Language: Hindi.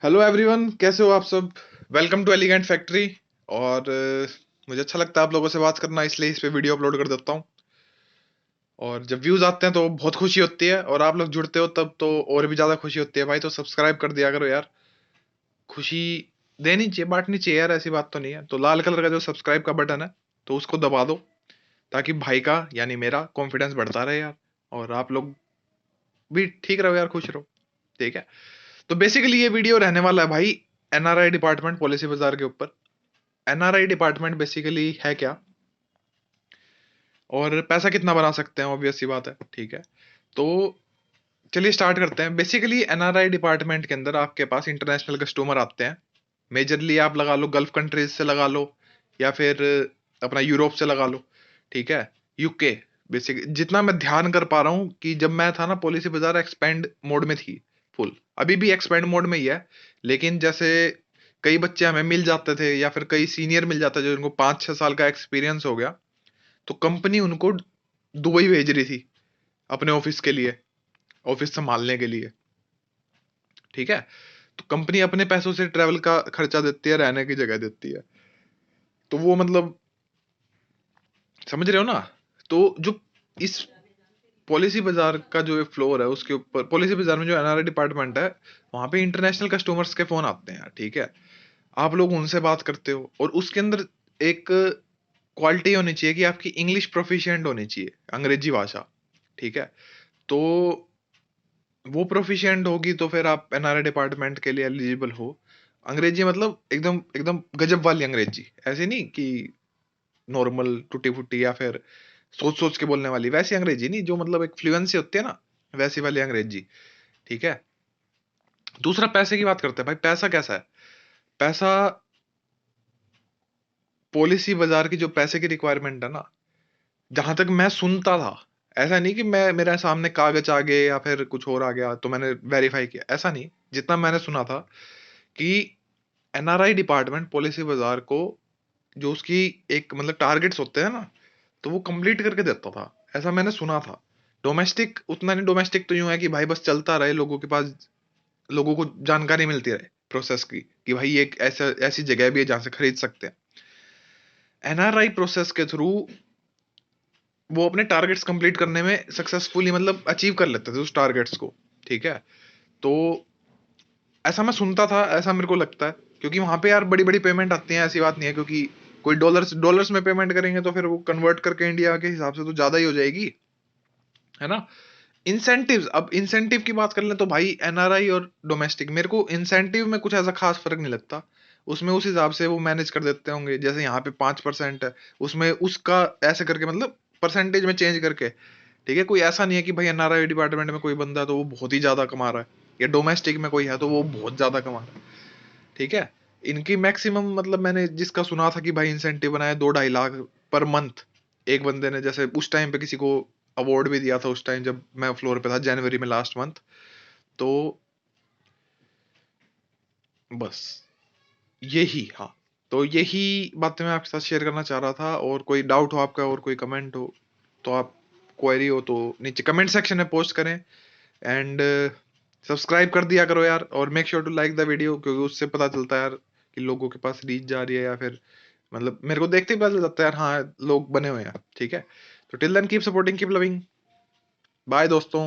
हेलो एवरीवन, कैसे हो आप सब। Welcome to elegant factory. और मुझे अच्छा लगता है आप लोगों से बात करना, इसलिए इस पे वीडियो अपलोड कर देता हूँ। और जब व्यूज आते हैं तो बहुत खुशी होती है, और आप लोग जुड़ते हो तब तो और भी ज्यादा खुशी होती है भाई। तो सब्सक्राइब कर दिया करो यार। खुशी देनी चाहिए, बांटनी चाहिए यार, ऐसी बात तो नहीं है। तो लाल कलर का जो सब्सक्राइब का बटन है, तो उसको दबा दो, ताकि भाई का यानी मेरा कॉन्फिडेंस बढ़ता रहे यार। और आप लोग भी ठीक रहो यार, खुश रहो। ठीक है। तो बेसिकली ये वीडियो रहने वाला है भाई एनआरआई डिपार्टमेंट पॉलिसी बाजार के ऊपर। एनआरआई डिपार्टमेंट बेसिकली है क्या, और पैसा कितना बना सकते हैं, ऑब्वियस सी बात है। ठीक है। तो चलिए स्टार्ट करते हैं। बेसिकली एनआरआई डिपार्टमेंट के अंदर आपके पास इंटरनेशनल कस्टमर आते हैं। मेजरली आप लगा लो गल्फ कंट्रीज से लगा लो, या फिर अपना यूरोप से लगा लो। ठीक है। यूके। बेसिक जितना मैं ध्यान कर पा रहा हूँ कि जब मैं था ना, पॉलिसी बाजार एक्सपेंड मोड में थी फुल। अभी भी एक्सपेंड मोड में ही है। लेकिन जैसे कई बच्चे हमें मिल जाते थे, या फिर कई सीनियर मिल जाते जो इनको 5-6 साल का एक्सपीरियंस हो गया, तो कंपनी उनको दुबई भेज रही थी अपने ऑफिस के लिए, ऑफिस संभालने के लिए। ठीक है। तो कंपनी अपने पैसों से ट्रैवल का खर्चा देती है, रहने की जगह देती है। तो वो मतलब समझ रहे हो ना। तो जो इस पॉलिसी बाजार का जो फ्लोर है, उसके ऊपर पॉलिसी बाजार में जो एनआरआई डिपार्टमेंट है, वहां पे इंटरनेशनल कस्टमर्स के फोन आते हैं यार। ठीक है। आप लोग उनसे बात करते हो, और उसके अंदर एक क्वालिटी होनी चाहिए कि आपकी इंग्लिश प्रोफिशिएंट होनी चाहिए, अंग्रेजी भाषा। ठीक है। तो वो प्रोफिशिएंट होगी तो फिर आप एनआरआई डिपार्टमेंट के लिए एलिजिबल हो। अंग्रेजी मतलब एकदम एकदम गजब वाली अंग्रेजी, ऐसी नहीं कि नॉर्मल टूटी फूटी, या फिर सोच सोच के बोलने वाली वैसी अंग्रेजी नहीं, जो मतलब एक फ्लुएंसी होती है ना, वैसी वाली अंग्रेजी। ठीक है। दूसरा पैसे की बात करते हैं भाई। पैसा कैसा है। पैसा पॉलिसी बाजार की जो पैसे की रिक्वायरमेंट है ना, जहां तक मैं सुनता था, ऐसा नहीं कि मैं मेरे सामने कागज आ गए या फिर कुछ और आ गया तो मैंने वेरीफाई किया, ऐसा नहीं। जितना मैंने सुना था कि एनआरआई डिपार्टमेंट पॉलिसी बाजार को जो उसकी एक मतलब टारगेट्स होते हैं ना, तो वो कंप्लीट करके देता था, ऐसा मैंने सुना था। डोमेस्टिक उतना नहीं। डोमेस्टिक तो यूं है कि भाई बस चलता रहे, लोगों के पास लोगों को जानकारी मिलती रहे प्रोसेस की, कि भाई ये एक ऐसा ऐसी जगह भी है जहां से खरीद सकते हैं। एनआरआई प्रोसेस के थ्रू वो अपने टारगेट्स कंप्लीट करने में सक्सेसफुली मतलब अचीव कर लेते थे उस टारगेट्स को। ठीक है। तो ऐसा मैं सुनता था, ऐसा मेरे को लगता है, क्योंकि वहां पे यार बड़ी बड़ी पेमेंट आती है, ऐसी बात नहीं है। क्योंकि कोई डॉलर्स डॉलर्स में पेमेंट करेंगे तो फिर वो कन्वर्ट करके इंडिया के हिसाब से तो ज्यादा ही हो जाएगी, है ना। इंसेंटिव्स, अब इंसेंटिव की बात कर लें तो भाई एनआरआई और डोमेस्टिक, मेरे को इंसेंटिव में कुछ ऐसा खास फर्क नहीं लगता। उसमें उस हिसाब से वो मैनेज कर देते होंगे, जैसे यहाँ पे 5% है, उसमें उसका ऐसे करके मतलब परसेंटेज में चेंज करके। ठीक है। कोई ऐसा नहीं है कि भाई एनआरआई डिपार्टमेंट में कोई बंदा है तो वो बहुत ही ज्यादा कमा रहा है, या डोमेस्टिक में कोई है तो वो बहुत ज्यादा कमा रहा है। ठीक है। इनकी मैक्सिमम मतलब मैंने जिसका सुना था कि भाई इंसेंटिव बनाया 2-2.5 लाख पर मंथ। एक बंदे ने जैसे उस टाइम पे किसी को अवार्ड भी दिया था, उस टाइम जब मैं फ्लोर पे था, जनवरी में लास्ट मंथ। तो बस यही, हाँ। तो यही बातें मैं आपके साथ शेयर करना चाह रहा था। और कोई डाउट हो आपका, और कोई कमेंट हो तो आप, क्वेरी हो तो नीचे कमेंट सेक्शन में पोस्ट करें। एंड सब्सक्राइब कर दिया करो यार, और make sure to like the video, क्योंकि उससे पता चलता है यार कि लोगों के पास रीच जा रही है, या फिर मतलब मेरे को देखते ही पता चल जाता है यार, हाँ लोग बने हुए हैं। ठीक है। तो till then keep supporting, keep loving. Bye दोस्तों।